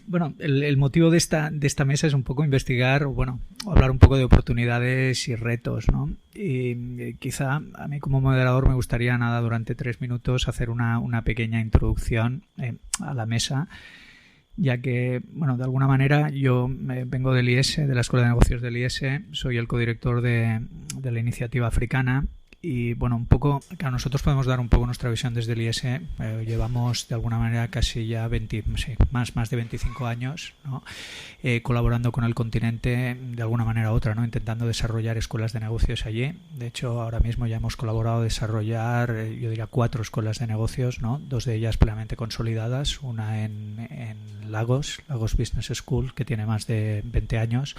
Bueno, el motivo de esta mesa es un poco investigar, o bueno, hablar un poco de oportunidades y retos, ¿no? Y quizá a mí como moderador me gustaría, durante 3 minutos hacer una pequeña introducción a la mesa, ya que, bueno, de alguna manera yo vengo del IES, de la Escuela de Negocios del IES, soy el codirector de la iniciativa africana. Y bueno, un poco, claro, nosotros podemos dar un poco nuestra visión desde el IES. Llevamos de alguna manera casi ya más de 25 años, ¿no? Colaborando con el continente de alguna manera u otra, ¿no? Intentando desarrollar escuelas de negocios allí. De hecho, ahora mismo ya hemos colaborado a desarrollar, yo diría, 4 escuelas de negocios, ¿no? 2 de ellas plenamente consolidadas, una en Lagos Business School, que tiene más de 20 años.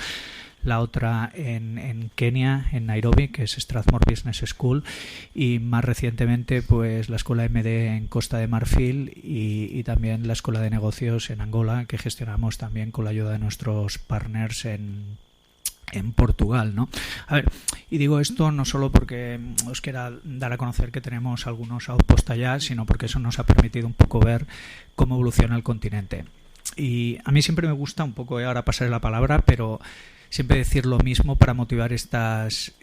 La otra en Kenia, en Nairobi, que es Strathmore Business School, y más recientemente pues la Escuela MD en Costa de Marfil y también la Escuela de Negocios en Angola, que gestionamos también con la ayuda de nuestros partners en Portugal, ¿no? A ver, y digo esto no solo porque os quiera dar a conocer que tenemos algunos outposts allá, sino porque eso nos ha permitido un poco ver cómo evoluciona el continente. Y a mí siempre me gusta un poco, ahora pasaré la palabra, pero siempre decir lo mismo para motivar estas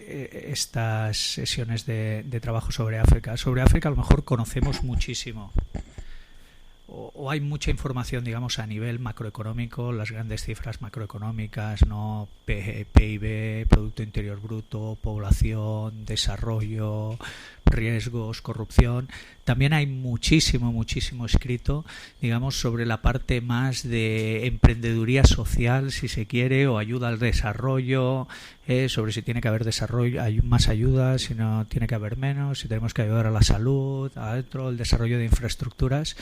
sesiones de trabajo sobre África. Sobre África a lo mejor conocemos muchísimo, o hay mucha información, digamos, a nivel macroeconómico, las grandes cifras macroeconómicas, ¿no? PIB, Producto Interior Bruto, población, desarrollo, riesgos, corrupción. También hay muchísimo escrito, digamos, sobre la parte más de emprendeduría social, si se quiere, o ayuda al desarrollo, sobre si tiene que haber desarrollo, hay más ayuda, si no tiene que haber menos, si tenemos que ayudar a la salud, el desarrollo de infraestructuras.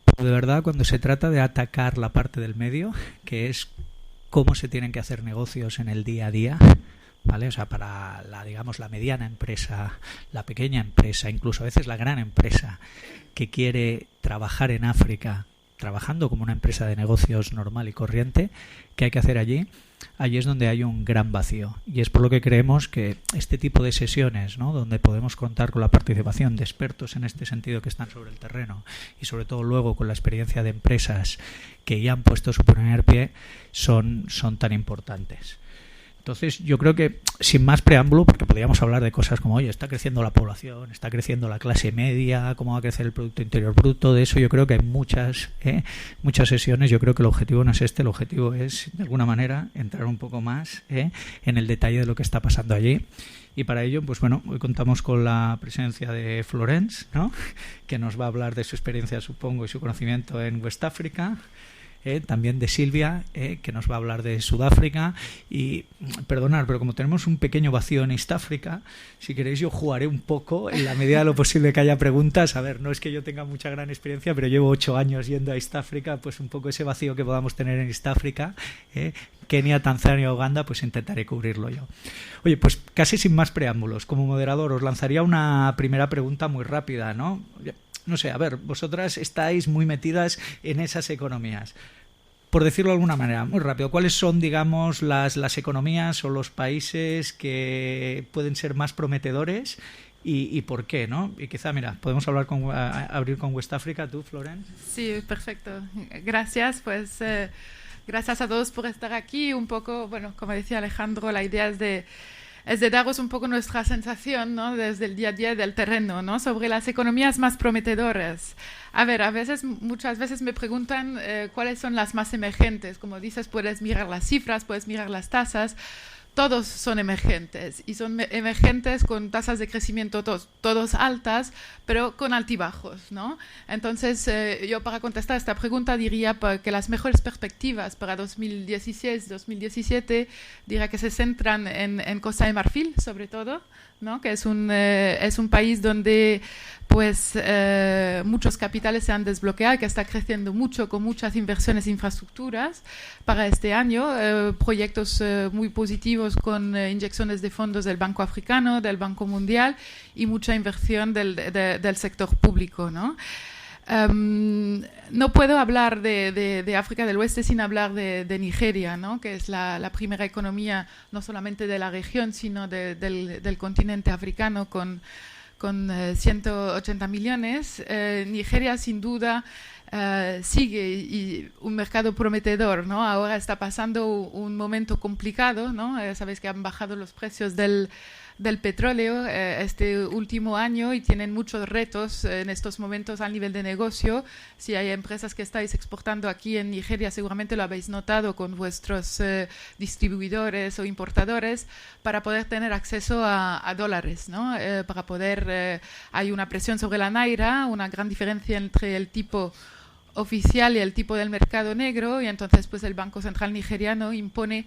Pero de verdad, cuando se trata de atacar la parte del medio, que es cómo se tienen que hacer negocios en el día a día, ¿vale? O sea, para la mediana empresa, la pequeña empresa, incluso a veces la gran empresa que quiere trabajar en África, trabajando como una empresa de negocios normal y corriente, ¿qué hay que hacer allí? Allí es donde hay un gran vacío, y es por lo que creemos que este tipo de sesiones, ¿no? Donde podemos contar con la participación de expertos en este sentido que están sobre el terreno, y sobre todo luego con la experiencia de empresas que ya han puesto su primer pie, son tan importantes. Entonces yo creo que, sin más preámbulo, porque podríamos hablar de cosas como, oye, está creciendo la población, está creciendo la clase media, cómo va a crecer el Producto Interior Bruto, de eso yo creo que hay muchas sesiones. Yo creo que el objetivo no es este, el objetivo es, de alguna manera, entrar un poco más en el detalle de lo que está pasando allí. Y para ello, pues bueno, hoy contamos con la presencia de Florence, ¿no? Que nos va a hablar de su experiencia, supongo, y su conocimiento en West África. También de Silvia, que nos va a hablar de Sudáfrica. Y perdonad, pero como tenemos un pequeño vacío en East África, si queréis yo jugaré un poco en la medida de lo posible que haya preguntas. A ver, no es que yo tenga mucha gran experiencia, pero llevo 8 años yendo a East África, pues un poco ese vacío que podamos tener en East África, Kenia, Tanzania, Uganda, pues intentaré cubrirlo yo. Oye, pues casi sin más preámbulos, como moderador os lanzaría una primera pregunta muy rápida, ¿no? No sé, a ver, vosotras estáis muy metidas en esas economías. Por decirlo de alguna manera, muy rápido, ¿cuáles son, digamos, las economías o los países que pueden ser más prometedores y por qué, ¿no? Y quizá, mira, podemos abrir con West África, tú, Florence. Sí, perfecto. Gracias, pues gracias a todos por estar aquí. Un poco, bueno, como decía Alejandro, la idea es de daros un poco nuestra sensación, ¿no? Desde el día a día del terreno, ¿no? Sobre las economías más prometedoras. A ver, muchas veces me preguntan cuáles son las más emergentes. Como dices, puedes mirar las cifras, puedes mirar las tasas. Todos son emergentes y son emergentes con tasas de crecimiento todos altas, pero con altibajos, ¿no? Entonces, yo para contestar esta pregunta diría que las mejores perspectivas para 2016-2017 diría que se centran en Costa de Marfil, sobre todo, ¿no? Que es un país donde pues muchos capitales se han desbloqueado, que está creciendo mucho con muchas inversiones en infraestructuras para este año, proyectos muy positivos con inyecciones de fondos del Banco Africano, del Banco Mundial y mucha inversión del sector público, ¿no? No puedo hablar de África del Oeste sin hablar de Nigeria, ¿no? Que es la primera economía no solamente de la región, sino del continente africano con 180 millones. Nigeria, sin duda, sigue y un mercado prometedor, ¿no? Ahora está pasando un momento complicado, ¿no? Sabéis que han bajado los precios del petróleo este último año y tienen muchos retos en estos momentos a nivel de negocio. Si hay empresas que estáis exportando aquí en Nigeria, seguramente lo habéis notado con vuestros distribuidores o importadores, para poder tener acceso a dólares, ¿no? Para poder, hay una presión sobre la naira, una gran diferencia entre el tipo oficial y el tipo del mercado negro, y entonces pues el Banco Central nigeriano impone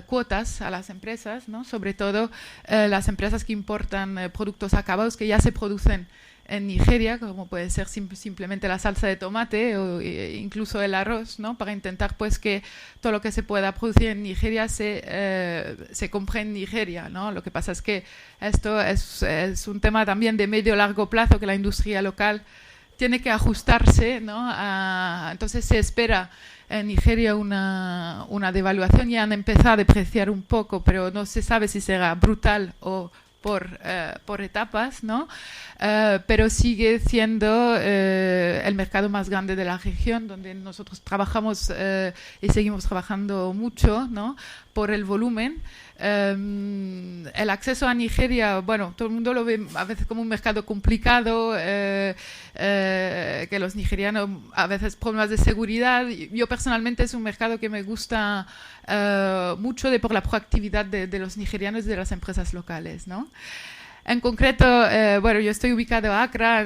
cuotas a las empresas, ¿no? Sobre todo las empresas que importan productos acabados que ya se producen en Nigeria, como puede ser simplemente la salsa de tomate o incluso el arroz, ¿no? Para intentar pues que todo lo que se pueda producir en Nigeria se compre en Nigeria, ¿no? Lo que pasa es que esto es un tema también de medio largo plazo, que la industria local tiene que ajustarse, ¿no? Entonces se espera en Nigeria una devaluación. Ya han empezado a depreciar un poco, pero no se sabe si será brutal o por etapas, ¿no? Pero sigue siendo el mercado más grande de la región, donde nosotros trabajamos y seguimos trabajando mucho, ¿no? Por el volumen. El acceso a Nigeria, bueno, todo el mundo lo ve a veces como un mercado complicado, que los nigerianos a veces problemas de seguridad. Yo personalmente es un mercado que me gusta mucho por la proactividad de los nigerianos y de las empresas locales, ¿no? En concreto, bueno, yo estoy ubicado en Accra,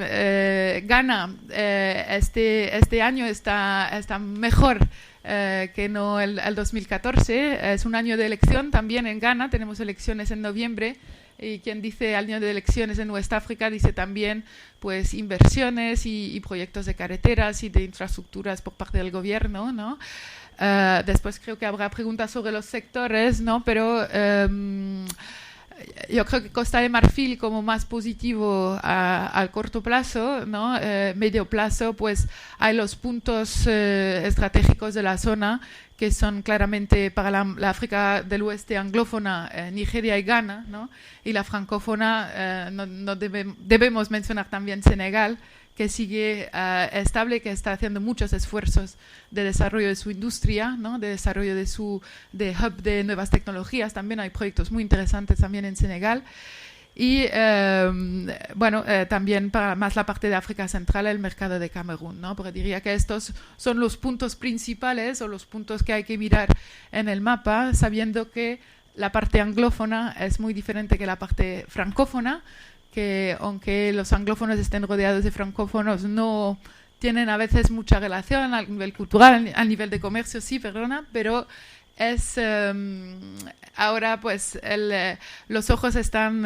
Ghana. Este año está mejor que no el 2014. Es un año de elección también en Ghana. Tenemos elecciones en noviembre. Y quien dice año de elecciones en West África dice también pues inversiones y proyectos de carreteras y de infraestructuras por parte del gobierno, ¿no? Después creo que habrá preguntas sobre los sectores, ¿no? Pero yo creo que Costa de Marfil como más positivo al corto plazo, ¿no? Medio plazo, pues hay los puntos estratégicos de la zona que son claramente para la África del Oeste anglófona, Nigeria y Ghana, ¿no? Y la francófona, no debemos mencionar también Senegal, que sigue estable, que está haciendo muchos esfuerzos de desarrollo de su industria, ¿no? De desarrollo de hub de nuevas tecnologías. También hay proyectos muy interesantes también en Senegal. Y bueno, también para más la parte de África Central, el mercado de Camerún, ¿no? Porque diría que estos son los puntos principales o los puntos que hay que mirar en el mapa, sabiendo que la parte anglófona es muy diferente que la parte francófona, que aunque los anglófonos estén rodeados de francófonos, no tienen a veces mucha relación a nivel cultural, a nivel de comercio, sí, perdona, pero es ahora pues los ojos están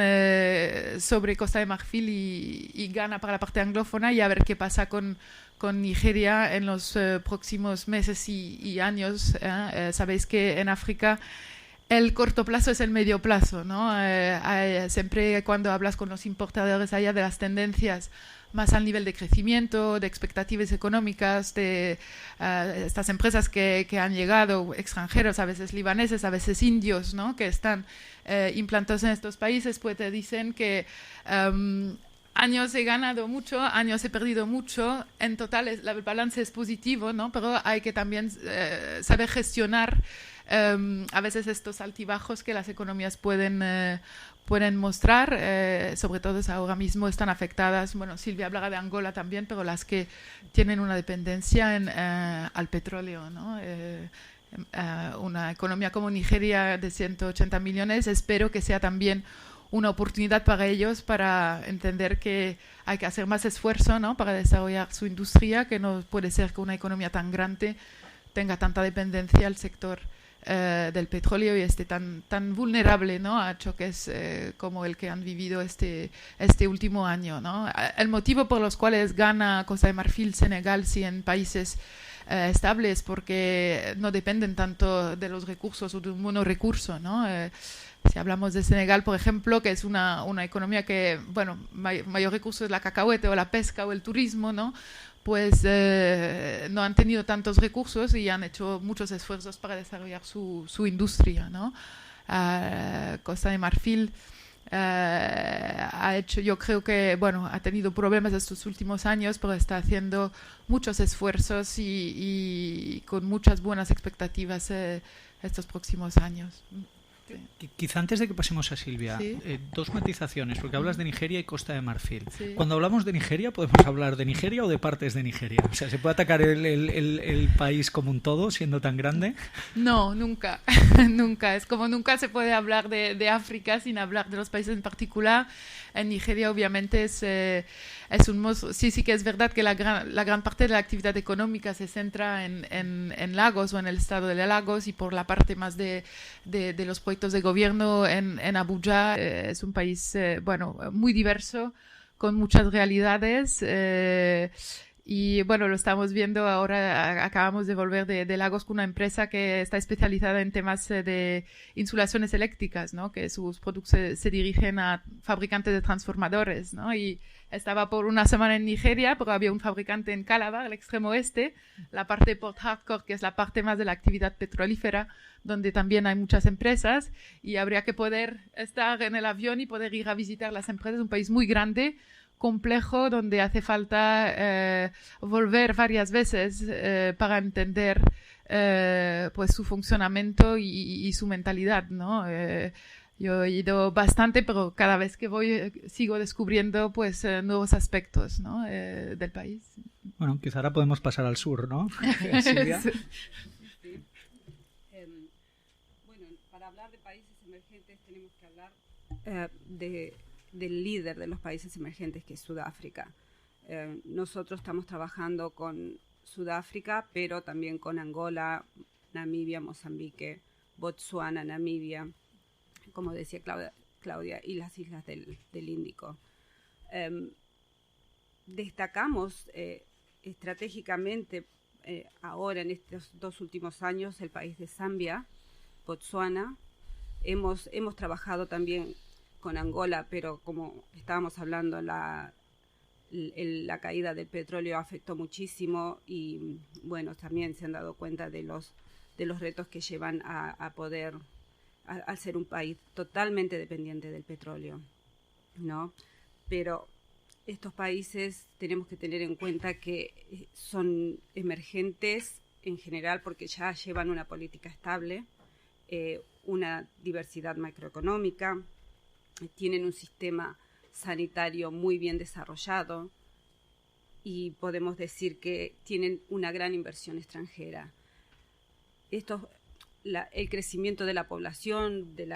sobre Costa de Marfil y Ghana para la parte anglófona, y a ver qué pasa con Nigeria en los próximos meses y años. Sabéis que en África el corto plazo es el medio plazo, ¿no? Siempre cuando hablas con los importadores allá de las tendencias más al nivel de crecimiento, de expectativas económicas, de estas empresas que han llegado, extranjeros, a veces libaneses, a veces indios, ¿no? Que están implantados en estos países, pues te dicen que años he ganado mucho, años he perdido mucho. En total el balance es positivo, ¿no? Pero hay que también saber gestionar a veces estos altibajos que las economías pueden mostrar, sobre todo ahora mismo están afectadas, bueno, Silvia hablaba de Angola también, pero las que tienen una dependencia al petróleo, ¿no? Una economía como Nigeria de 180 millones, espero que sea también una oportunidad para ellos para entender que hay que hacer más esfuerzo, ¿no? Para desarrollar su industria, que no puede ser que una economía tan grande tenga tanta dependencia al sector del petróleo y esté tan vulnerable, ¿no? A choques como el que han vivido este último año, ¿no? El motivo por los cuales Ghana, Costa de Marfil, Senegal siguen países estables porque no dependen tanto de los recursos o de un monorecurso, ¿no? Si hablamos de Senegal, por ejemplo, que es una economía que, bueno, mayor recurso es la cacahuete o la pesca o el turismo, ¿no? Pues no han tenido tantos recursos y han hecho muchos esfuerzos para desarrollar su industria, ¿no? Costa de Marfil ha hecho, yo creo que, bueno, ha tenido problemas estos últimos años, pero está haciendo muchos esfuerzos y con muchas buenas expectativas estos próximos años. Sí. Quizá antes de que pasemos a Silvia, ¿Sí? Dos matizaciones, porque hablas de Nigeria y Costa de Marfil. Sí. Cuando hablamos de Nigeria, ¿podemos hablar de Nigeria o de partes de Nigeria? O sea, ¿se puede atacar el país como un todo, siendo tan grande? No, nunca. Nunca. Es como nunca se puede hablar de África sin hablar de los países en particular. En Nigeria, obviamente, es un monstruo. Sí que es verdad que la gran parte de la actividad económica se centra en Lagos o en el estado de Lagos, y por la parte más de los proyectos de gobierno en Abuja. Es un país, muy diverso, con muchas realidades. Y bueno, lo estamos viendo ahora. Acabamos de volver de Lagos con una empresa que está especializada en temas de insulaciones eléctricas, ¿no? Que sus productos se dirigen a fabricantes de transformadores, ¿no? Y estaba por una semana en Nigeria, pero había un fabricante en Calabar, el extremo oeste, la parte de Port Harcourt, que es la parte más de la actividad petrolífera, donde también hay muchas empresas, y habría que poder estar en el avión y poder ir a visitar las empresas. Es un país muy grande, complejo, donde hace falta volver varias veces para entender pues su funcionamiento y su mentalidad, ¿no? Yo he ido bastante, pero cada vez que voy sigo descubriendo pues nuevos aspectos, ¿no? Del país. Bueno, quizá ahora podemos pasar al sur, ¿no? Silvia. Sí. Bueno, para hablar de países emergentes tenemos que hablar del líder de los países emergentes, que es Sudáfrica. Nosotros estamos trabajando con Sudáfrica, pero también con Angola, Namibia, Mozambique, Botsuana, Namibia, como decía Claudia, y las islas del Índico. Destacamos estratégicamente ahora en estos 2 últimos años el país de Zambia, Botsuana. Hemos trabajado también con Angola, pero como estábamos hablando, la caída del petróleo afectó muchísimo, y bueno, también se han dado cuenta de los retos que llevan a poder, al ser un país totalmente dependiente del petróleo, ¿no? Pero estos países tenemos que tener en cuenta que son emergentes en general porque ya llevan una política estable, una diversidad macroeconómica, tienen un sistema sanitario muy bien desarrollado, y podemos decir que tienen una gran inversión extranjera. El crecimiento de la población, de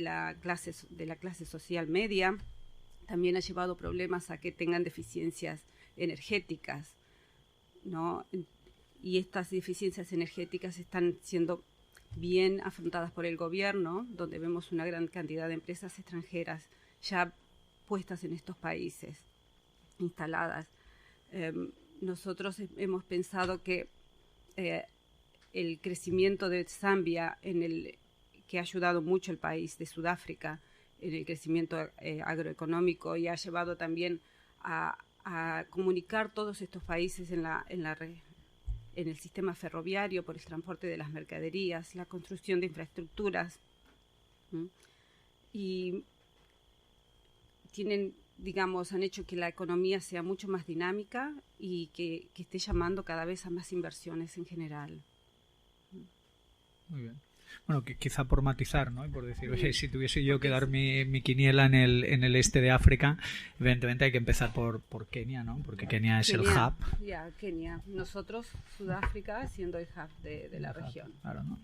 la clase social media, también ha llevado problemas a que tengan deficiencias energéticas, ¿no? Y estas deficiencias energéticas están siendo bien afrontadas por el gobierno, donde vemos una gran cantidad de empresas extranjeras ya puestas en estos países, instaladas. Nosotros hemos pensado que el crecimiento de Zambia, que ha ayudado mucho al país de Sudáfrica en el crecimiento agroeconómico, y ha llevado también a comunicar todos estos países en el sistema ferroviario por el transporte de las mercaderías, la construcción de infraestructuras, y han hecho que la economía sea mucho más dinámica y que esté llamando cada vez a más inversiones en general. Muy bien. Bueno, que quizá por matizar, ¿no? Y por decir, oye, si tuviese yo que dar mi quiniela en el este de África, evidentemente hay que empezar por Kenia, ¿no? Porque Kenia es el hub. Kenia. Nosotros, Sudáfrica, siendo el hub de la región. Claro, ¿no?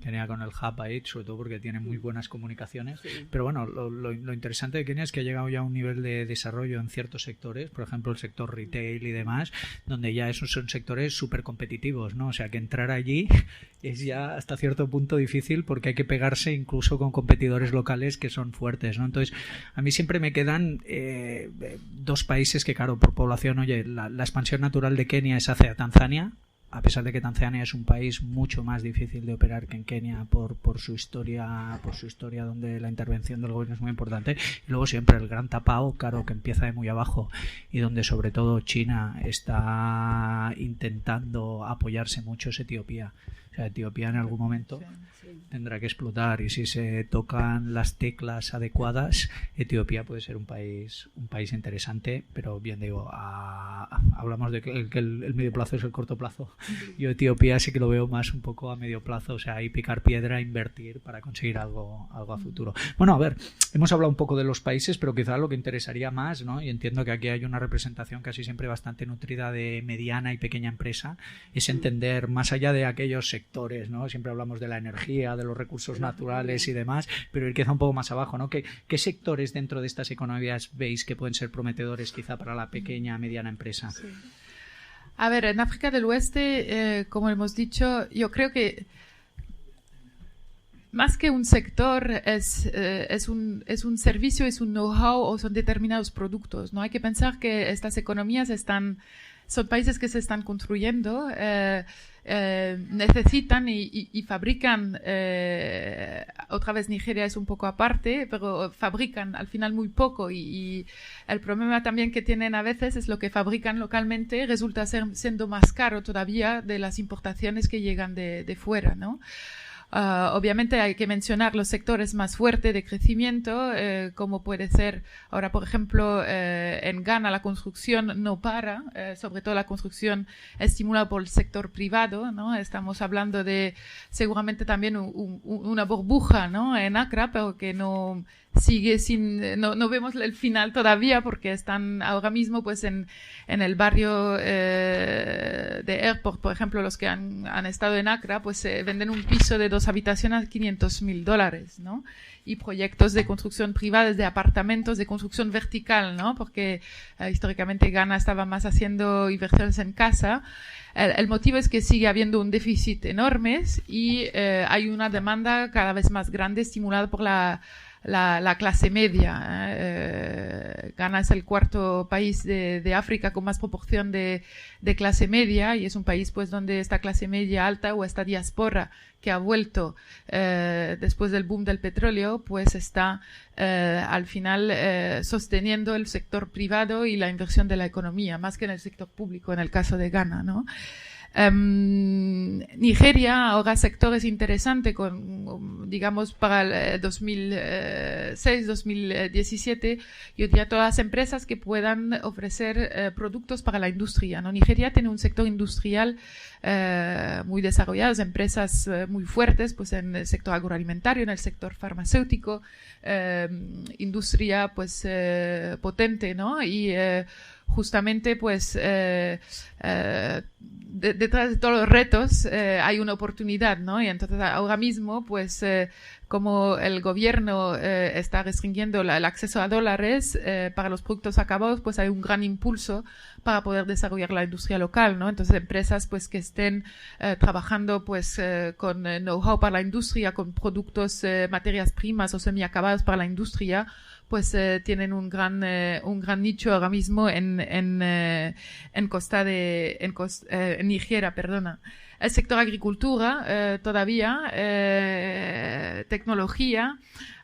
Kenia con el hub ahí, sobre todo porque tiene muy buenas comunicaciones. Sí. Pero bueno, lo interesante de Kenia es que ha llegado ya a un nivel de desarrollo en ciertos sectores, por ejemplo el sector retail y demás, donde ya esos son sectores súper competitivos, ¿no? O sea que entrar allí es ya hasta cierto punto difícil porque hay que pegarse incluso con competidores locales que son fuertes, ¿no? Entonces, a mí siempre me quedan 2 países que, claro, por población, oye, la expansión natural de Kenia es hacia Tanzania, a pesar de que Tanzania es un país mucho más difícil de operar que en Kenia por su historia donde la intervención del gobierno es muy importante, y luego siempre el gran tapao, claro, que empieza de muy abajo y donde sobre todo China está intentando apoyarse mucho, es Etiopía. O sea, Etiopía en algún momento tendrá que explotar, y si se tocan las teclas adecuadas, Etiopía puede ser un país interesante, pero bien digo, hablamos de que el medio plazo es el corto plazo. Yo Etiopía sí que lo veo más un poco a medio plazo, o sea, ahí picar piedra, invertir para conseguir algo a futuro. Bueno, a ver, hemos hablado un poco de los países, pero quizás lo que interesaría más, ¿no? Y entiendo que aquí hay una representación casi siempre bastante nutrida de mediana y pequeña empresa, es entender más allá de aquellos sectores, ¿no? Siempre hablamos de la energía, de los recursos naturales y demás, pero ir quizá un poco más abajo, ¿no? ¿Qué sectores dentro de estas economías veis que pueden ser prometedores quizá para la pequeña, mediana empresa? Sí. A ver, en África del Oeste, como hemos dicho, yo creo que más que un sector es un servicio, es un know-how o son determinados productos, ¿no? Hay que pensar que estas economías son países que se están construyendo, necesitan y fabrican, otra vez Nigeria es un poco aparte, pero fabrican al final muy poco y el problema también que tienen a veces es lo que fabrican localmente resulta siendo más caro todavía de las importaciones que llegan de fuera, ¿no? Obviamente hay que mencionar los sectores más fuertes de crecimiento, como puede ser ahora, por ejemplo, en Ghana la construcción no para, sobre todo la construcción estimulada por el sector privado, ¿no? Estamos hablando de seguramente también una burbuja, ¿no? En Accra, pero que no sigue no vemos el final todavía porque están ahora mismo pues en el barrio de Airport, por ejemplo, los que han estado en Accra, pues venden un piso de 2 habitaciones a $500,000, ¿no? Y proyectos de construcción privada, de apartamentos, de construcción vertical, ¿no? Porque históricamente Ghana estaba más haciendo inversiones en casa. El motivo es que sigue habiendo un déficit enorme y hay una demanda cada vez más grande estimulada por la clase media. Ghana es el 4º país de África con más proporción de clase media y es un país pues donde esta clase media alta o esta diáspora que ha vuelto después del boom del petróleo pues está al final sosteniendo el sector privado y la inversión de la economía más que en el sector público en el caso de Ghana, ¿no? Nigeria ahora sectores interesantes digamos para el 2006-2017 yo diría todas las empresas que puedan ofrecer productos para la industria, ¿no? Nigeria tiene un sector industrial muy desarrollado, empresas muy fuertes pues en el sector agroalimentario, en el sector farmacéutico, industria pues potente, ¿no? Y justamente pues detrás de todos los retos hay una oportunidad, ¿no? Y entonces ahora mismo pues como el gobierno está restringiendo el acceso a dólares para los productos acabados, pues hay un gran impulso para poder desarrollar la industria local, ¿no? Entonces empresas pues que estén trabajando pues con know-how para la industria, con productos, materias primas o semiacabados para la industria, pues tienen un gran nicho ahora mismo en Nigeria, perdona. El sector agricultura todavía, tecnología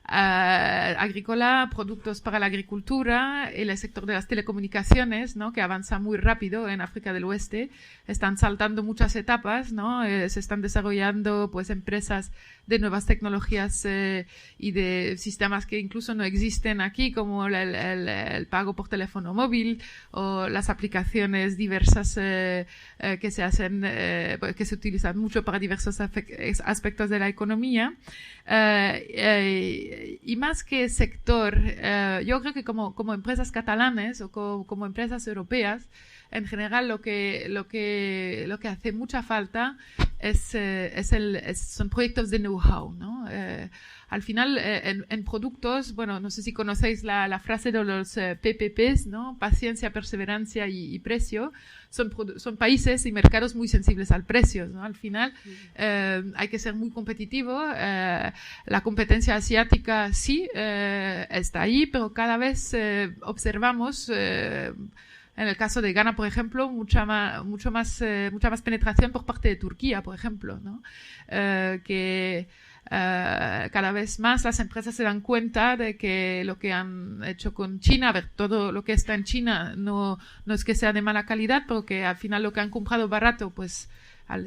agrícola, productos para la agricultura, el sector de las telecomunicaciones, ¿no? Que avanza muy rápido en África del Oeste, están saltando muchas etapas, ¿no? Se están desarrollando pues empresas de nuevas tecnologías y de sistemas que incluso no existen aquí, como el pago por teléfono móvil o las aplicaciones diversas que se hacen, que se utilizan mucho para diversos aspectos de la economía. Y más que sector, yo creo que como empresas catalanas o como empresas europeas, en general lo que hace mucha falta son proyectos de know-how, ¿no? Al final, en productos, bueno, no sé si conocéis la frase de los PPPs, ¿no? Paciencia, perseverancia y precio. Son países y mercados muy sensibles al precio, ¿no? Al final, hay que ser muy competitivo. La competencia asiática sí está ahí, pero cada vez observamos en el caso de Ghana, por ejemplo, mucha más penetración por parte de Turquía, por ejemplo, ¿no? Que cada vez más las empresas se dan cuenta de que lo que han hecho con China, a ver, todo lo que está en China no es que sea de mala calidad, pero que al final lo que han comprado barato, pues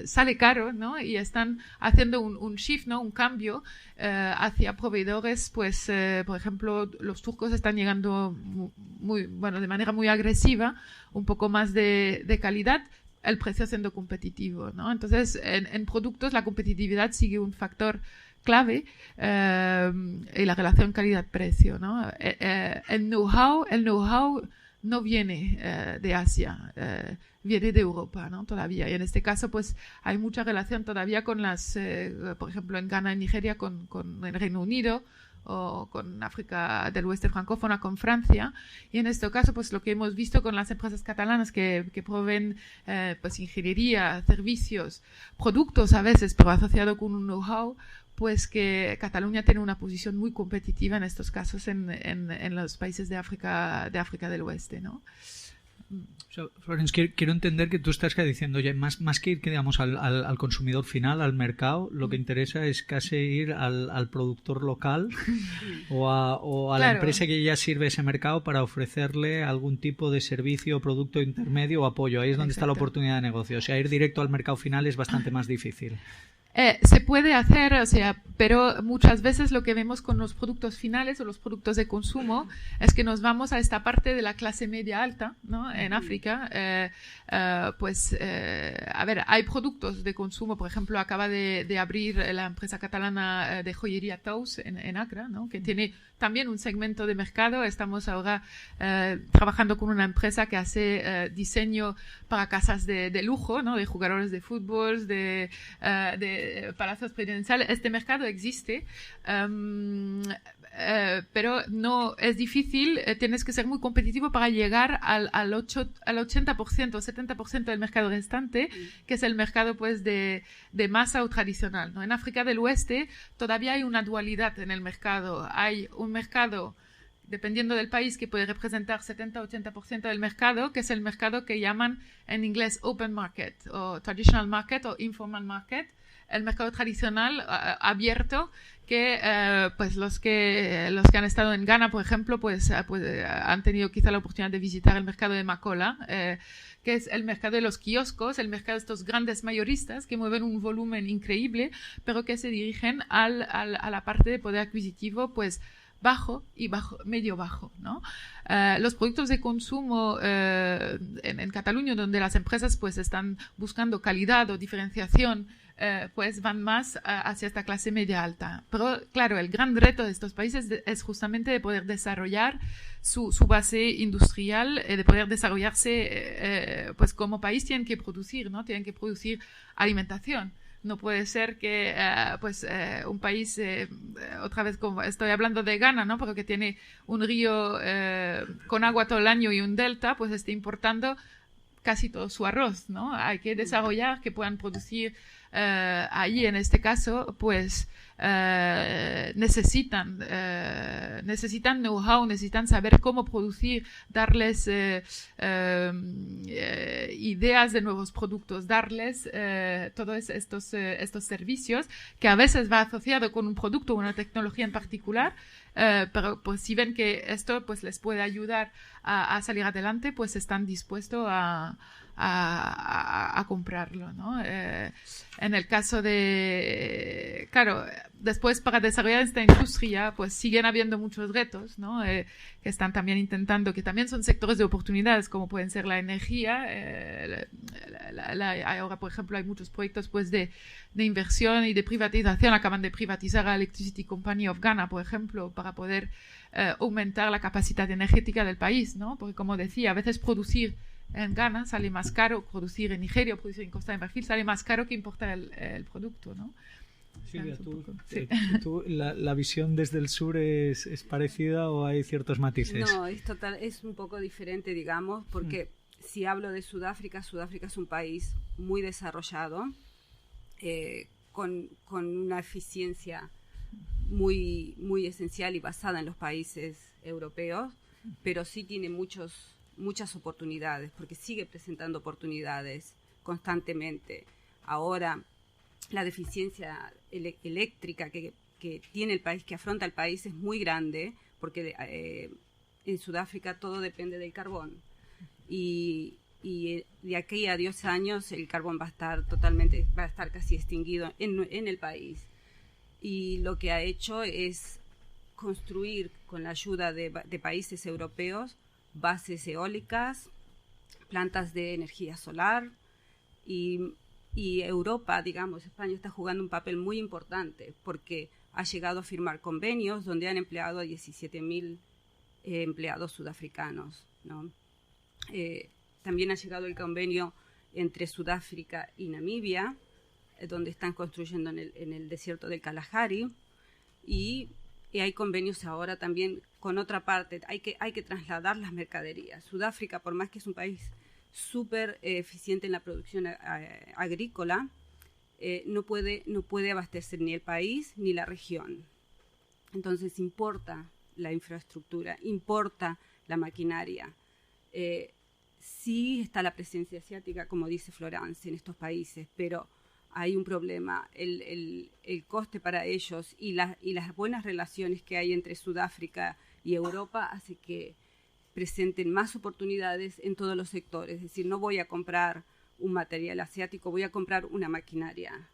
sale caro, ¿no? Y están haciendo un shift, ¿no? Un cambio hacia proveedores, pues, por ejemplo, los turcos están llegando de manera muy agresiva, un poco más de calidad, el precio siendo competitivo, ¿no? Entonces, en productos la competitividad sigue un factor clave y la relación calidad-precio, ¿no? El know-how no viene de Asia, viene de Europa, ¿no? Todavía. Y en este caso, pues, hay mucha relación todavía con por ejemplo, en Ghana y Nigeria, con el Reino Unido, o con África del Oeste francófona, con Francia. Y en este caso, pues lo que hemos visto con las empresas catalanas que proveen pues ingeniería, servicios, productos a veces, pero asociado con un know-how, pues que Cataluña tiene una posición muy competitiva en estos casos en los países de África del Oeste, ¿no? Florence, quiero entender que tú estás diciendo, oye, más que ir, digamos, al consumidor final, al mercado, lo que interesa es casi ir al productor local o a la empresa que ya sirve ese mercado para ofrecerle algún tipo de servicio, producto intermedio o apoyo. Ahí es donde está la oportunidad de negocio. O sea, ir directo al mercado final es bastante más difícil. Se puede hacer, o sea, pero muchas veces lo que vemos con los productos finales o los productos de consumo es que nos vamos a esta parte de la clase media alta, ¿no? En África, a ver, hay productos de consumo, por ejemplo, acaba de abrir la empresa catalana de joyería Tous en Accra, ¿no? Que tiene también un segmento de mercado. Estamos ahora trabajando con una empresa que hace diseño para casas de lujo, ¿no? De jugadores de fútbol, de palacios presidenciales. Este mercado existe, pero no es difícil. Tienes que ser muy competitivo para llegar al 80% o 70% del mercado restante, que es el mercado pues de masa o tradicional, ¿no? En África del Oeste todavía hay una dualidad en el mercado. Hay un mercado, dependiendo del país, que puede representar 70-80% del mercado, que es el mercado que llaman en inglés open market o traditional market o informal market, el mercado tradicional abierto, que pues los que han estado en Ghana, por ejemplo, pues han tenido quizá la oportunidad de visitar el mercado de Makola, que es el mercado de los kioscos, el mercado de estos grandes mayoristas que mueven un volumen increíble, pero que se dirigen a la parte de poder adquisitivo, pues bajo y medio bajo, ¿no? Los productos de consumo en Cataluña, donde las empresas pues están buscando calidad o diferenciación, pues van más hacia esta clase media alta. Pero claro, el gran reto de estos países es justamente de poder desarrollar su base industrial, de poder desarrollarse, pues como país tienen que producir, ¿no? Tienen que producir alimentación. No puede ser que un país, otra vez como estoy hablando de Ghana, ¿no? Pero que tiene un río con agua todo el año y un delta, pues esté importando casi todo su arroz, ¿no? Hay que desarrollar que puedan producir ahí, en este caso, pues necesitan know-how, necesitan saber cómo producir, darles ideas de nuevos productos, darles todos estos servicios que a veces va asociado con un producto o una tecnología en particular, pero pues si ven que esto pues les puede ayudar a salir adelante, pues están dispuestos a comprarlo, ¿no? En el caso de, claro, después para desarrollar esta industria, pues siguen habiendo muchos retos, ¿no? Que están también intentando, que también son sectores de oportunidades, como pueden ser la energía. Ahora, por ejemplo, hay muchos proyectos pues de inversión y de privatización. Acaban de privatizar a Electricity Company of Ghana, por ejemplo, para poder aumentar la capacidad energética del país, ¿no? Porque, como decía, a veces producir en Ghana sale más caro, producir en Nigeria o producir en Costa de Marfil sale más caro que importar el producto, ¿no? Silvia, ¿la visión desde el sur es parecida o hay ciertos matices? No, es un poco diferente, digamos, porque si hablo de Sudáfrica es un país muy desarrollado, con una eficiencia muy, muy esencial y basada en los países europeos, pero sí tiene muchas oportunidades, porque sigue presentando oportunidades constantemente. Ahora, la deficiencia eléctrica que tiene el país, que afronta el país, es muy grande, porque en Sudáfrica todo depende del carbón. y de aquí a 10 años el carbón va a estar casi extinguido en el país. Y lo que ha hecho es construir, con la ayuda de países europeos, bases eólicas, plantas de energía solar, y Europa, digamos, España está jugando un papel muy importante porque ha llegado a firmar convenios donde han empleado a 17.000 empleados sudafricanos, ¿no? También ha llegado el convenio entre Sudáfrica y Namibia, donde están construyendo en el desierto del Kalahari, y hay convenios ahora también con otra parte. Hay que trasladar las mercaderías. Sudáfrica, por más que es un país súper eficiente en la producción agrícola, no puede abastecer ni el país ni la región. Entonces importa la infraestructura, importa la maquinaria. Sí está la presencia asiática, como dice Florence, en estos países, pero hay un problema. El coste para ellos y las buenas relaciones que hay entre Sudáfrica y Europa hace que presenten más oportunidades en todos los sectores. Es decir, no voy a comprar un material asiático, voy a comprar una maquinaria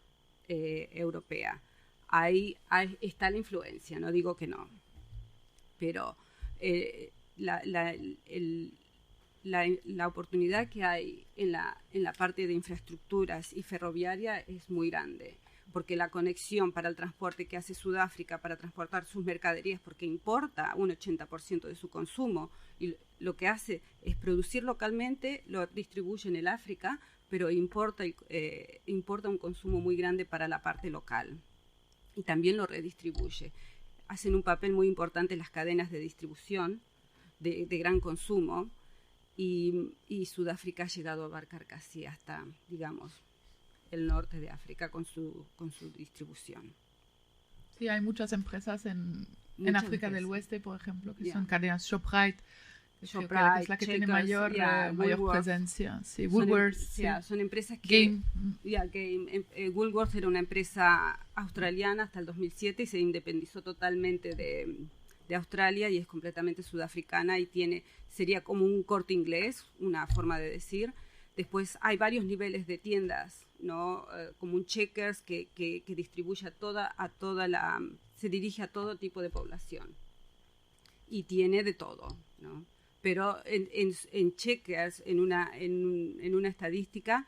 europea. Ahí está la influencia, no digo que no, pero la oportunidad que hay en la parte de infraestructuras y ferroviaria es muy grande, porque la conexión para el transporte que hace Sudáfrica para transportar sus mercaderías, porque importa un 80% de su consumo, y lo que hace es producir localmente, lo distribuye en el África, pero importa un consumo muy grande para la parte local y también lo redistribuye. Hacen un papel muy importante las cadenas de distribución de gran consumo, y Sudáfrica ha llegado a abarcar casi hasta, digamos, el norte de África con su distribución. Sí, hay muchas empresas en África del Oeste, por ejemplo, que son cadenas ShopRite, que es la que tiene mayor presencia. Sí, Woolworths. Son empresas que... Woolworths era una empresa australiana hasta el 2007 y se independizó totalmente de Australia y es completamente sudafricana y sería como un Corte Inglés, una forma de decir. Después hay varios niveles de tiendas, ¿no? Como un Checkers que distribuye se dirige a todo tipo de población y tiene de todo, ¿no? Pero en Checkers, en una estadística,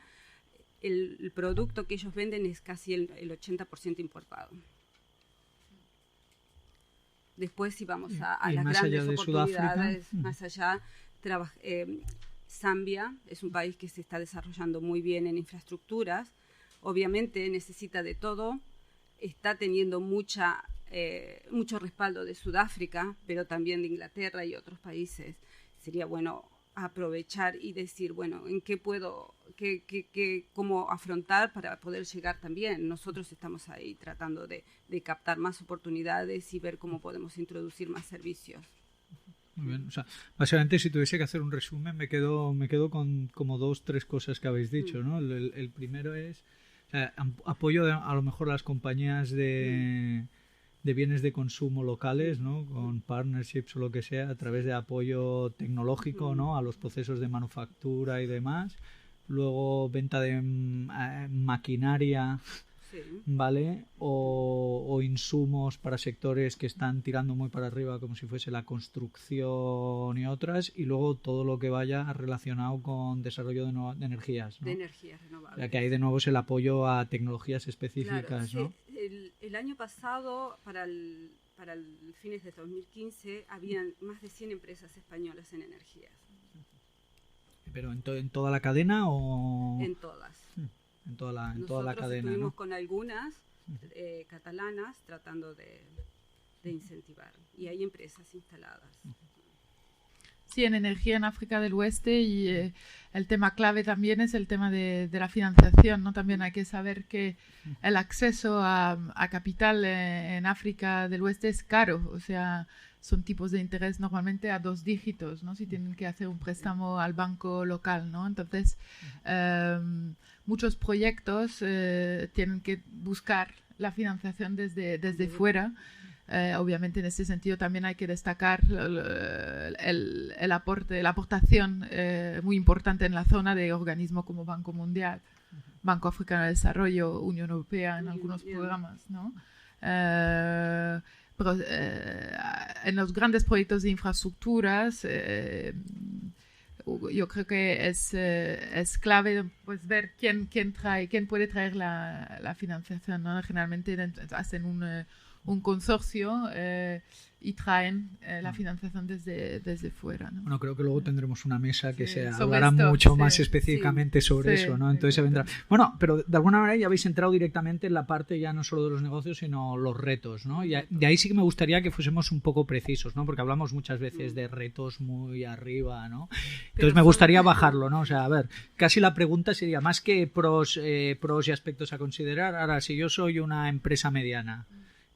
el producto que ellos venden es casi el 80% importado. Después, si vamos a las grandes oportunidades, más allá, Zambia es un país que se está desarrollando muy bien en infraestructuras. Obviamente necesita de todo, está teniendo mucho respaldo de Sudáfrica, pero también de Inglaterra y otros países. Sería bueno aprovechar y decir, bueno, en qué puedo, cómo afrontar para poder llegar también. Nosotros estamos ahí tratando de captar más oportunidades y ver cómo podemos introducir más servicios. Muy bien. O sea, básicamente, si tuviese que hacer un resumen, me quedo con como 2-3 cosas que habéis dicho, ¿no? El primero es apoyo a lo mejor a las compañías de bienes de consumo locales, ¿no? Con partnerships o lo que sea, a través de apoyo tecnológico, ¿no? A los procesos de manufactura y demás. Luego venta de maquinaria, ¿vale? O insumos para sectores que están tirando muy para arriba, como si fuese la construcción y otras, y luego todo lo que vaya relacionado con desarrollo de energías, ¿no? De energías renovables. Ya que ahí de nuevo es el apoyo a tecnologías específicas, claro, sí. ¿no? El año pasado, para el fines de 2015, habían más de 100 empresas españolas en energías. ¿Pero en toda la cadena o...? En todas. En toda la cadena, Nosotros estuvimos, ¿no? con algunas catalanas tratando de incentivar. Y hay empresas instaladas. Sí, en energía en África del Oeste y el tema clave también es el tema de la financiación, ¿no? También hay que saber que el acceso a capital en África del Oeste es caro, o sea, son tipos de interés normalmente a 2 dígitos, ¿no? Si tienen que hacer un préstamo al banco local, ¿no? Entonces, muchos proyectos tienen que buscar la financiación desde fuera. Obviamente en este sentido también hay que destacar el aporte, la aportación muy importante en la zona de organismos como Banco Mundial, Banco Africano de Desarrollo, Unión Europea en algunos programas, ¿no? Pero en los grandes proyectos de infraestructuras yo creo que es clave pues ver quién puede traer la financiación, ¿no? Generalmente hacen un consorcio y traen la financiación desde fuera, ¿no? Bueno, creo que luego tendremos una mesa que se sobre hablará esto, mucho más específicamente sobre eso, ¿no? Entonces se exacto. vendrá. Bueno, pero de alguna manera ya habéis entrado directamente en la parte ya no solo de los negocios, sino los retos, ¿no? Y de ahí sí que me gustaría que fuésemos un poco precisos, ¿no? Porque hablamos muchas veces de retos muy arriba, ¿no? Entonces me gustaría bajarlo, ¿no? O sea, a ver, casi la pregunta sería más que pros y aspectos a considerar. Ahora, si yo soy una empresa mediana,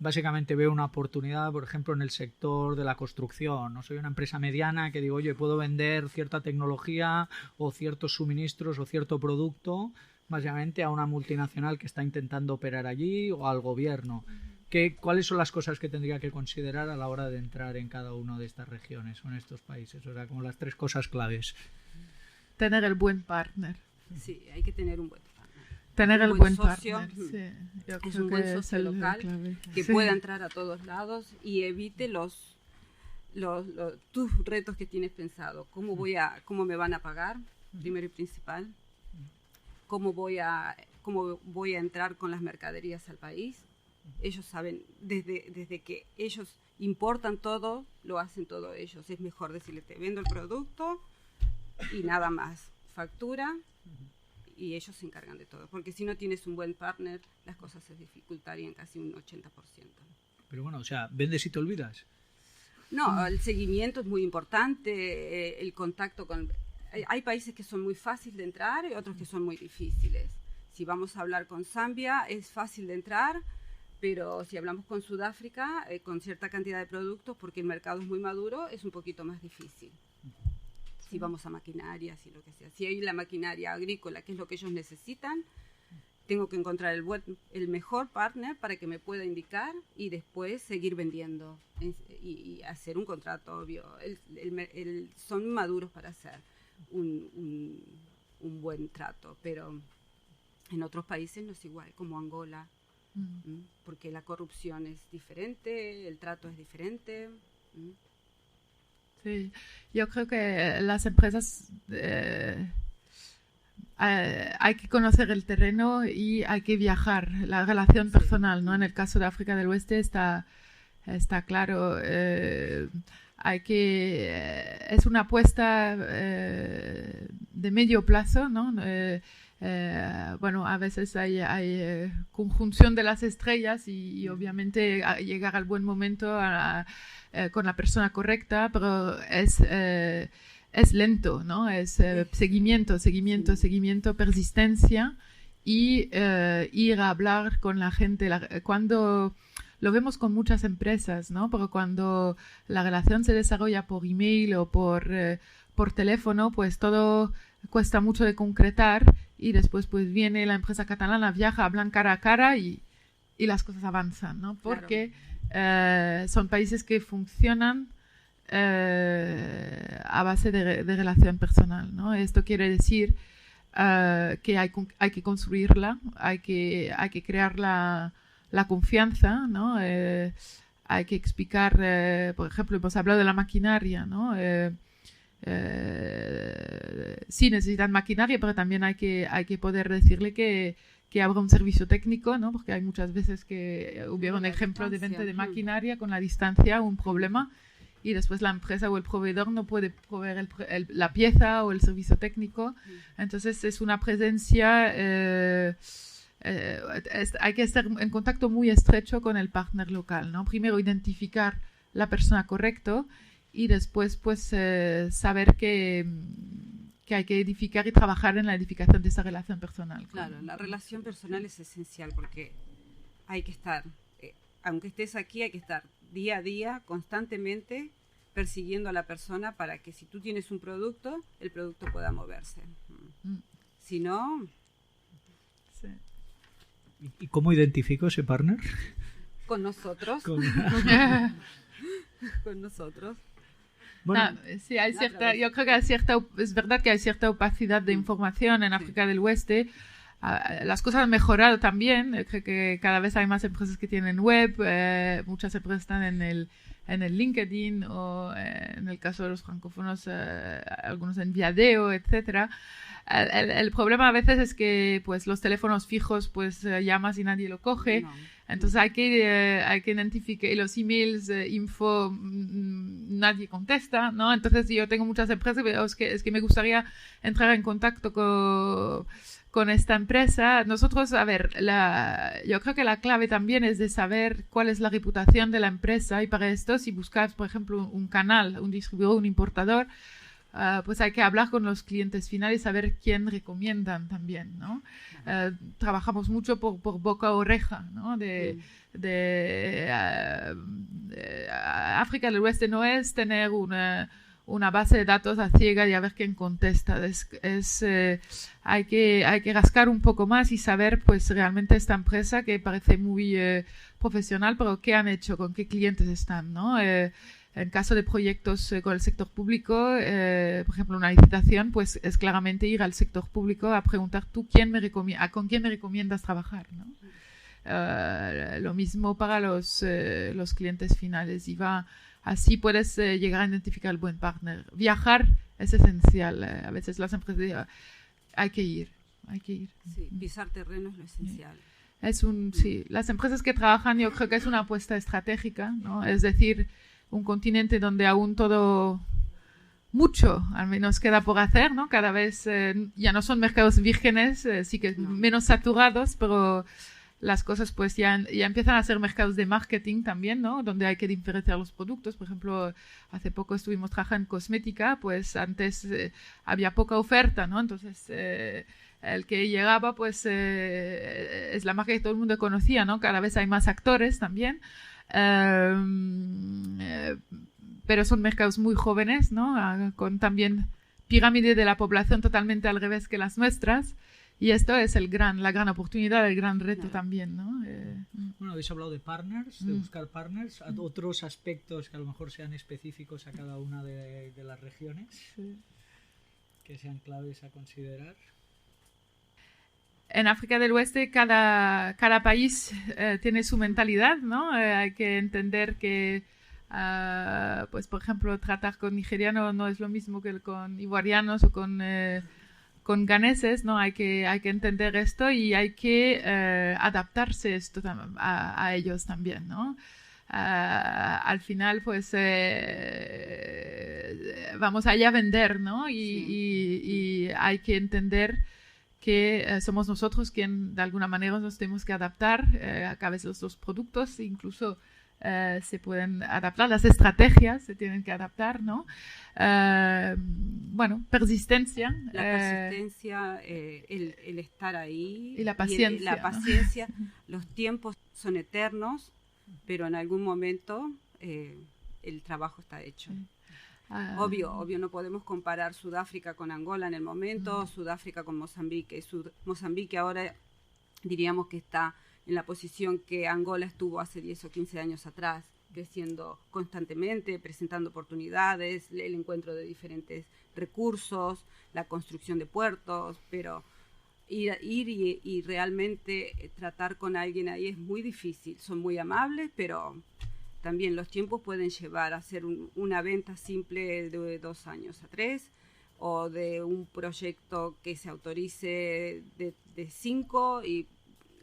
básicamente veo una oportunidad, por ejemplo, en el sector de la construcción. No soy una empresa mediana que digo, oye, puedo vender cierta tecnología o ciertos suministros o cierto producto, básicamente a una multinacional que está intentando operar allí o al gobierno. ¿Cuáles son las cosas que tendría que considerar a la hora de entrar en cada una de estas regiones o en estos países? O sea, como las 3 cosas claves. Tener el buen partner. Sí, hay que tener un buen partner. Tener el buen socio, partner. Sí, es un buen socio local que pueda entrar a todos lados y evite tus retos que tienes pensado. ¿Cómo me van a pagar? Primero y principal. ¿Cómo voy a entrar con las mercaderías al país? Ellos saben, desde que ellos importan todo, lo hacen todo ellos. Es mejor decirle, te vendo el producto y nada más. Factura y ellos se encargan de todo. Porque si no tienes un buen partner, las cosas se dificultarían casi un 80%. Pero bueno, o sea, ¿vendes y te olvidas? No, el seguimiento es muy importante, el contacto con... Hay países que son muy fáciles de entrar y otros que son muy difíciles. Si vamos a hablar con Zambia, es fácil de entrar, pero si hablamos con Sudáfrica, con cierta cantidad de productos, porque el mercado es muy maduro, es un poquito más difícil. Si vamos a maquinarias y lo que sea. Si hay la maquinaria agrícola, que es lo que ellos necesitan, tengo que encontrar el mejor partner para que me pueda indicar y después seguir vendiendo y hacer un contrato obvio. Son maduros para hacer un buen trato, pero en otros países no es igual, como Angola, porque la corrupción es diferente, el trato es diferente. Sí, yo creo que las empresas hay que conocer el terreno y hay que viajar, la relación personal, ¿no? En el caso de África del Oeste está claro, es una apuesta de medio plazo, ¿no? Bueno, a veces hay conjunción de las estrellas y obviamente llegar al buen momento con la persona correcta, pero es lento, ¿no? Es seguimiento, persistencia y ir a hablar con la gente. Cuando lo vemos con muchas empresas, ¿no? Pero cuando la relación se desarrolla por email o por teléfono, pues todo cuesta mucho de concretar y después pues viene la empresa catalana, viaja, hablan cara a cara y las cosas avanzan, ¿no? Porque son países que funcionan a base de relación personal, ¿no? Esto quiere decir que hay que construirla, hay que crear la confianza, ¿no? Hay que explicar, por ejemplo, hemos hablado de la maquinaria, ¿no? Sí necesitan maquinaria, pero también hay que poder decirle que abra un servicio técnico, ¿no? Porque hay muchas veces que hubieron ejemplos de venta de maquinaria con la distancia, un problema, y después la empresa o el proveedor no puede proveer la pieza o el servicio técnico. Entonces es una presencia, hay que estar en contacto muy estrecho con el partner local, ¿no? Primero identificar la persona correcta y después pues saber que hay que edificar y trabajar en la edificación de esa relación personal. Claro, la relación personal es esencial porque hay que estar, aunque estés aquí, hay que estar día a día, constantemente persiguiendo a la persona para que si tú tienes un producto, el producto pueda moverse. Si no... Sí. ¿Y cómo identifico ese partner? Con nosotros. Con nosotros. Bueno, sí, hay cierta, yo creo que hay cierta, es verdad que hay cierta opacidad de información en África del Oeste. Las cosas han mejorado también. Creo que cada vez hay más empresas que tienen web. Muchas empresas están en el LinkedIn o en el caso de los francófonos, algunos en Viadeo, etcétera. El problema a veces es que pues los teléfonos fijos pues llamas y nadie lo coge. No. Entonces hay que identificar, y los emails, info, nadie contesta, ¿no? Entonces yo tengo muchas empresas y es que me gustaría entrar en contacto con esta empresa. Nosotros, a ver, yo creo que la clave también es de saber cuál es la reputación de la empresa, y para esto, si buscas, por ejemplo, un canal, un distribuidor, un importador, pues hay que hablar con los clientes finales y saber quién recomiendan también, ¿no? Trabajamos mucho por boca a oreja, ¿no? África del Oeste no es tener una base de datos a ciega y a ver quién contesta. Hay que rascar un poco más y saber pues realmente esta empresa, que parece muy profesional, pero qué han hecho, con qué clientes están, ¿no? En caso de proyectos con el sector público, por ejemplo, una licitación, pues es claramente ir al sector público a preguntar tú con quién me recomiendas trabajar, ¿no? Lo mismo para los clientes finales, y así puedes llegar a identificar el buen partner. Viajar es esencial. A veces las empresas dicen, hay que ir. Sí, pisar terreno es lo esencial. Sí, las empresas que trabajan, yo creo que es una apuesta estratégica, ¿no? Es decir, un continente donde aún mucho al menos queda por hacer, ¿no? Cada vez ya no son mercados vírgenes, sí que menos saturados, pero las cosas pues ya empiezan a ser mercados de marketing también, ¿no? Donde hay que diferenciar los productos. Por ejemplo, hace poco estuvimos trabajando en cosmética, pues antes había poca oferta, ¿no? Entonces el que llegaba pues es la marca que todo el mundo conocía, ¿no? Cada vez hay más actores también. Pero son mercados muy jóvenes, ¿no? Con también pirámide de la población totalmente al revés que las nuestras, y esto es la gran oportunidad, el gran reto también, ¿no? Bueno, habéis hablado de partners, de buscar partners, otros aspectos que a lo mejor sean específicos a cada una de las regiones, que sean claves a considerar. En África del Oeste cada país tiene su mentalidad, ¿no? Hay que entender que, pues por ejemplo, tratar con nigerianos no es lo mismo que con ivorianos o con ganeses, ¿no? Hay que entender esto, y hay que adaptarse esto a ellos también, ¿no? Al final, pues vamos allá a vender, ¿no? Y hay que entender que somos nosotros quien de alguna manera nos tenemos que adaptar. A veces los productos incluso se pueden adaptar, las estrategias se tienen que adaptar, ¿no? Bueno, persistencia. La persistencia, el estar ahí. Y la paciencia. La paciencia. Los tiempos son eternos, pero en algún momento el trabajo está hecho. Obvio, no podemos comparar Sudáfrica con Angola en el momento, Sudáfrica con Mozambique. Mozambique ahora diríamos que está en la posición que Angola estuvo hace 10 o 15 años atrás, creciendo constantemente, presentando oportunidades, el encuentro de diferentes recursos, la construcción de puertos, pero ir y realmente tratar con alguien ahí es muy difícil. Son muy amables, pero también los tiempos pueden llevar a hacer una venta simple de 2 años a 3, o de un proyecto que se autorice de 5,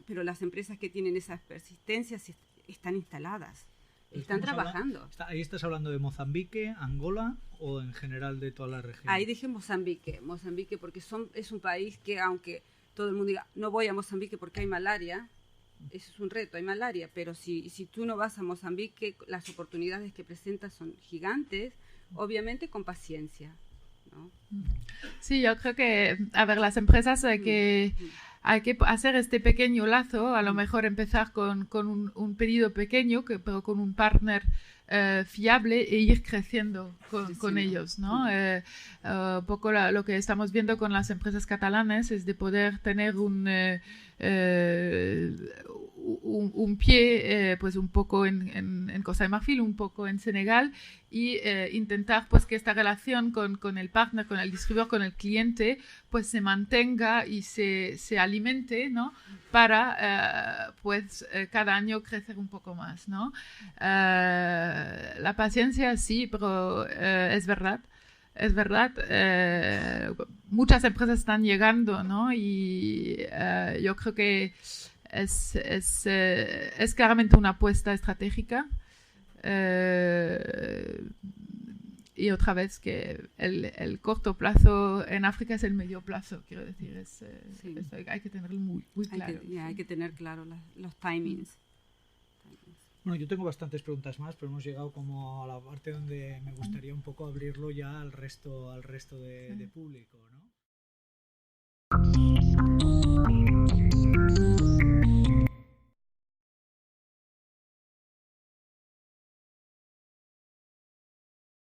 pero las empresas que tienen esas persistencias están instaladas, están trabajando. ¿Ahí estás hablando de Mozambique, Angola, o en general de toda la región? Ahí dije Mozambique porque es un país que, aunque todo el mundo diga, no voy a Mozambique porque hay malaria, eso es un reto, hay malaria, pero si tú no vas a Mozambique, las oportunidades que presentas son gigantes, obviamente con paciencia, ¿no? Sí, yo creo que, a ver, las empresas hay que hacer este pequeño lazo, a lo mejor empezar con un pedido pequeño, pero con un partner fiable, e ir creciendo con ellos, ¿no? Un poco lo que estamos viendo con las empresas catalanas es de poder tener un pie pues un poco en Costa de Marfil, un poco en Senegal, y intentar pues que esta relación con el partner, con el distribuidor, con el cliente, pues se mantenga y se alimente, ¿no? Para pues cada año crecer un poco más, ¿no? La paciencia sí, pero es verdad. Es verdad, muchas empresas están llegando, ¿no? Y yo creo que es claramente una apuesta estratégica. Y otra vez que el corto plazo en África es el medio plazo, quiero decir, sí. Hay que tenerlo muy claro. Hay que tener claro los timings. Bueno, yo tengo bastantes preguntas más, pero hemos llegado como a la parte donde me gustaría un poco abrirlo ya al resto de público, ¿no?